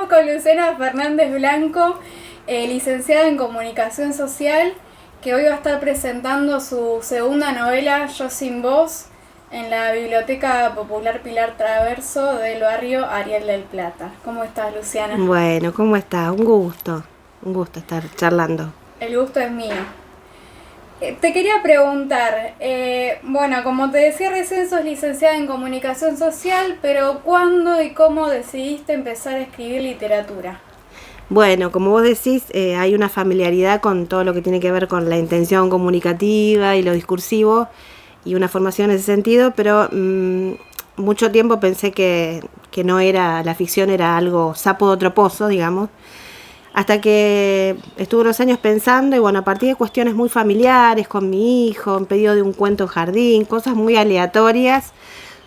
con Luciana Fernández Blanco, licenciada en Comunicación Social, que hoy va a estar presentando su segunda novela, Yo sin vos, en la Biblioteca Popular Pilar Traverso del barrio Ariel del Plata. ¿Cómo estás, Luciana? Bueno, ¿cómo está? Un gusto estar charlando. El gusto es mío. Te quería preguntar, bueno, como te decía recién, sos licenciada en Comunicación Social, pero ¿cuándo y cómo decidiste empezar a escribir literatura? Bueno, como vos decís, hay una familiaridad con todo lo que tiene que ver con la intención comunicativa y lo discursivo y una formación en ese sentido, pero mucho tiempo pensé que no era, la ficción era algo sapo de otro pozo, digamos, hasta que estuve unos años pensando y bueno, a partir de cuestiones muy familiares con mi hijo, en pedido de un cuento en jardín, cosas muy aleatorias,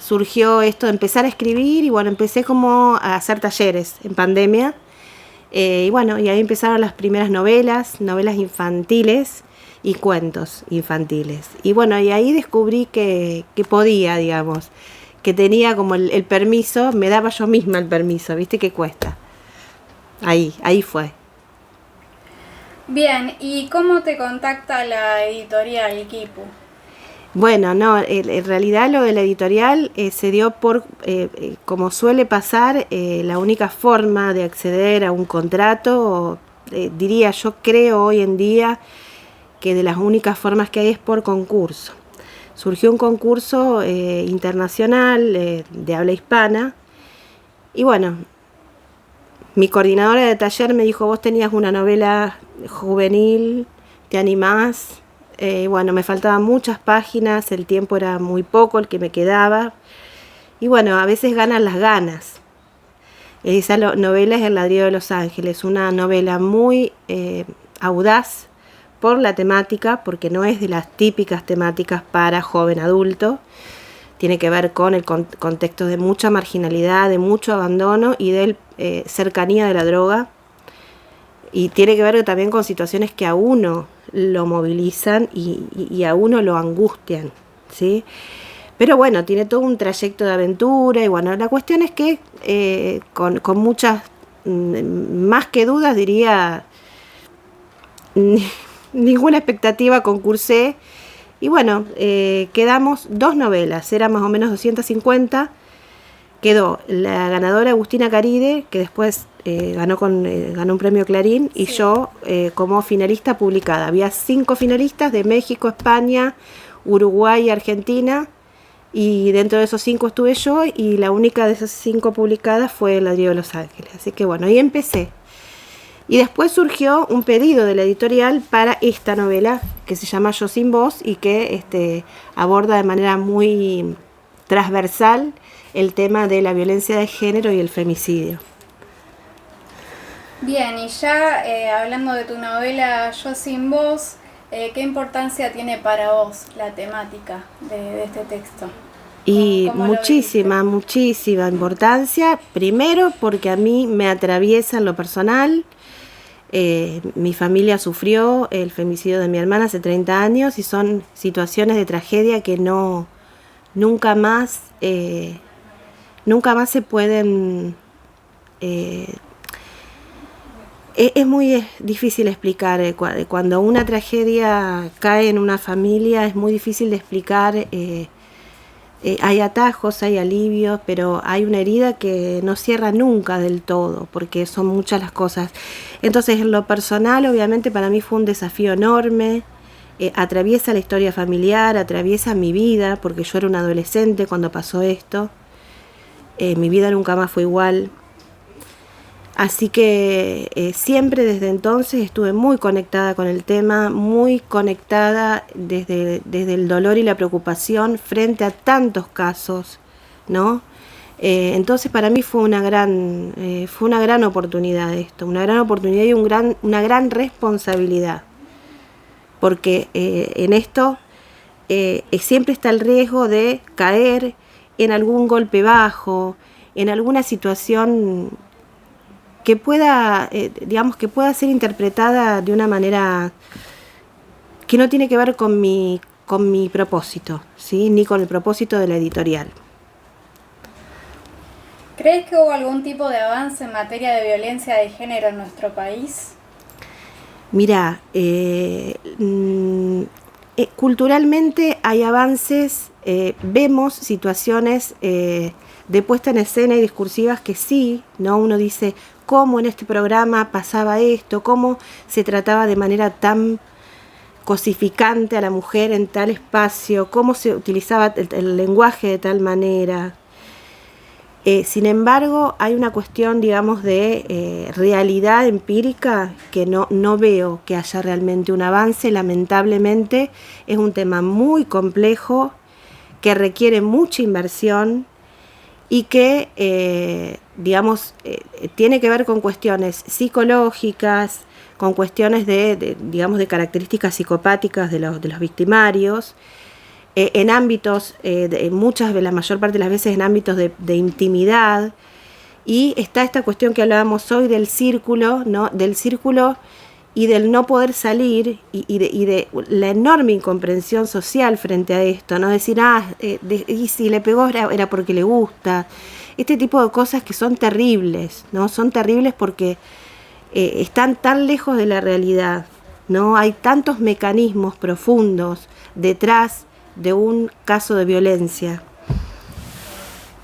surgió esto de empezar a escribir y bueno, empecé como a hacer talleres en pandemia. Y bueno, y ahí empezaron las primeras novelas infantiles y cuentos infantiles. Y bueno, y ahí descubrí que podía, digamos, que tenía como el permiso, me daba yo misma el permiso, ¿viste qué cuesta? Ahí fue. Bien, ¿y cómo te contacta la editorial Kipu? Bueno, no, en realidad lo de la editorial se dio por, como suele pasar, la única forma de acceder a un contrato, diría yo creo hoy en día que de las únicas formas que hay es por concurso. Surgió un concurso internacional de habla hispana y bueno, mi coordinadora de taller me dijo, vos tenías una novela juvenil, ¿te animás? Bueno, me faltaban muchas páginas, el tiempo era muy poco el que me quedaba. Y bueno, a veces ganan las ganas. Esa novela es El ladrido de los ángeles, una novela muy audaz por la temática, porque no es de las típicas temáticas para joven adulto. Tiene que ver con el contexto de mucha marginalidad, de mucho abandono y de cercanía de la droga. Y tiene que ver también con situaciones que a uno lo movilizan y a uno lo angustian, ¿sí? Pero bueno, tiene todo un trayecto de aventura y bueno, la cuestión es que con muchas, más que dudas diría, ninguna expectativa concursé. Y bueno, quedamos 2 novelas, era más o menos 250. Quedó la ganadora Agustina Caride, que después ganó un premio Clarín, y Sí. yo como finalista publicada. Había 5 finalistas de México, España, Uruguay y Argentina, y dentro de esos 5 estuve yo, y la única de esas 5 publicadas fue El ladrido de los ángeles. Así que bueno, ahí empecé. Y después surgió un pedido de la editorial para esta novela, que se llama Yo sin vos, y que aborda de manera muy transversal el tema de la violencia de género y el femicidio. Bien, y ya hablando de tu novela Yo sin vos, ¿qué importancia tiene para vos la temática de este texto? Y ¿Cómo lo viviste? muchísima importancia, primero porque a mí me atraviesa en lo personal. Mi familia sufrió el femicidio de mi hermana hace 30 años y son situaciones de tragedia que nunca más, nunca más se pueden. eh, es muy difícil explicar. Cuando una tragedia cae en una familia es muy difícil de explicar. Hay atajos, hay alivios, pero hay una herida que no cierra nunca del todo, porque son muchas las cosas. Entonces, en lo personal, obviamente para mí fue un desafío enorme. Atraviesa la historia familiar, atraviesa mi vida, porque yo era una adolescente cuando pasó esto. Mi vida nunca más fue igual. Así que siempre desde entonces estuve muy conectada con el tema, muy conectada desde el dolor y la preocupación frente a tantos casos, ¿no? Entonces para mí fue una gran oportunidad esto, una gran oportunidad y una gran responsabilidad, porque en esto siempre está el riesgo de caer en algún golpe bajo, en alguna situación que pueda, digamos, que pueda ser interpretada de una manera que no tiene que ver con mi propósito, ¿sí? Ni con el propósito de la editorial. ¿Crees que hubo algún tipo de avance en materia de violencia de género en nuestro país? Mira, culturalmente hay avances, vemos situaciones de puesta en escena y discursivas que sí, ¿no? Uno dice, ¿cómo en este programa pasaba esto? ¿Cómo se trataba de manera tan cosificante a la mujer en tal espacio? ¿Cómo se utilizaba el lenguaje de tal manera? Sin embargo, hay una cuestión, digamos, de realidad empírica que no veo que haya realmente un avance. Lamentablemente, es un tema muy complejo que requiere mucha inversión y que, digamos, tiene que ver con cuestiones psicológicas, con cuestiones digamos, de características psicopáticas de los victimarios, en ámbitos, la mayor parte de las veces en ámbitos de intimidad, y está esta cuestión que hablábamos hoy del círculo, ¿no? Del círculo y del no poder salir y de la enorme incomprensión social frente a esto, ¿no? Decir, y si le pegó era porque le gusta. Este tipo de cosas que son terribles, ¿no? Son terribles porque están tan lejos de la realidad, ¿no? Hay tantos mecanismos profundos detrás de un caso de violencia.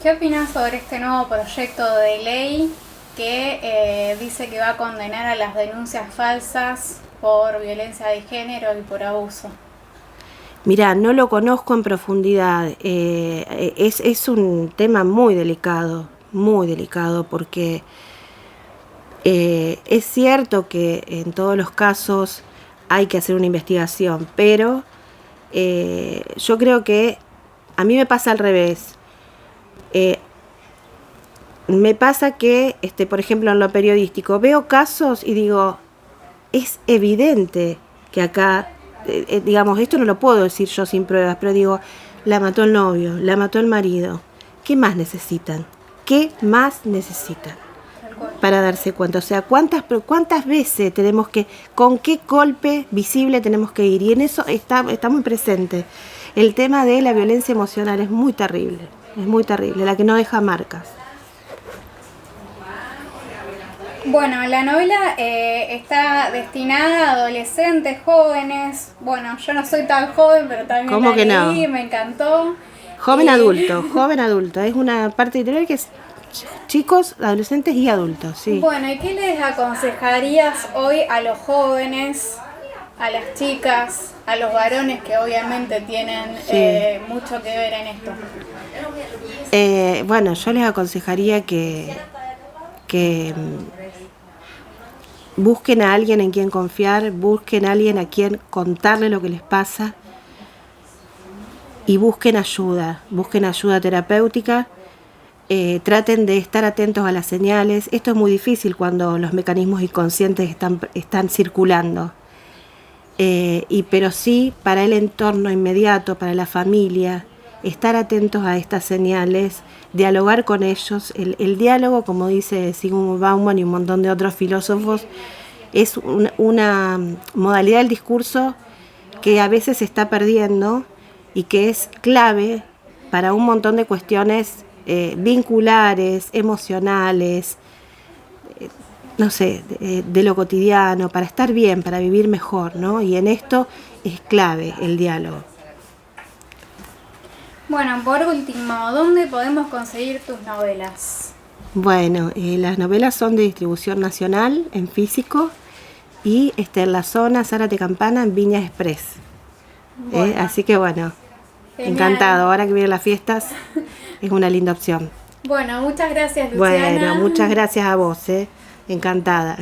¿Qué opinas sobre este nuevo proyecto de ley que dice que va a condenar a las denuncias falsas por violencia de género y por abuso? Mirá, no lo conozco en profundidad. Es un tema muy delicado porque es cierto que en todos los casos hay que hacer una investigación, pero yo creo que a mí me pasa al revés. Me pasa que, por ejemplo, en lo periodístico, veo casos y digo, es evidente que acá, digamos, esto no lo puedo decir yo sin pruebas, pero digo, la mató el novio, la mató el marido. ¿Qué más necesitan? ¿Qué más necesitan para darse cuenta? O sea, ¿cuántas veces tenemos que, con qué golpe visible tenemos que ir? Y en eso está muy presente. El tema de la violencia emocional es muy terrible, la que no deja marcas. Bueno, la novela está destinada a adolescentes, jóvenes. Bueno, yo no soy tan joven, pero también ¿Cómo que no? me encantó. Joven adulto. Es una parte editorial que es chicos, adolescentes y adultos, sí. Bueno, ¿y qué les aconsejarías hoy a los jóvenes, a las chicas, a los varones que obviamente tienen mucho que ver en esto? Bueno, yo les aconsejaría que busquen a alguien en quien confiar, busquen a alguien a quien contarle lo que les pasa y busquen ayuda terapéutica. Traten de estar atentos a las señales. Esto es muy difícil cuando los mecanismos inconscientes están circulando. Pero sí, para el entorno inmediato, para la familia, estar atentos a estas señales, dialogar con ellos. El diálogo, como dice Zygmunt Bauman y un montón de otros filósofos, es una modalidad del discurso que a veces se está perdiendo y que es clave para un montón de cuestiones vinculares, emocionales, no sé, de lo cotidiano, para estar bien, para vivir mejor, ¿no? Y en esto es clave el diálogo. Bueno, por último, ¿dónde podemos conseguir tus novelas? Bueno, las novelas son de distribución nacional en físico y en la zona Zárate Campana en Viña Express. Bueno. Así que bueno, genial. Encantado. Ahora que vienen las fiestas es una linda opción. Bueno, muchas gracias, Luciana. Bueno, muchas gracias a vos, encantada.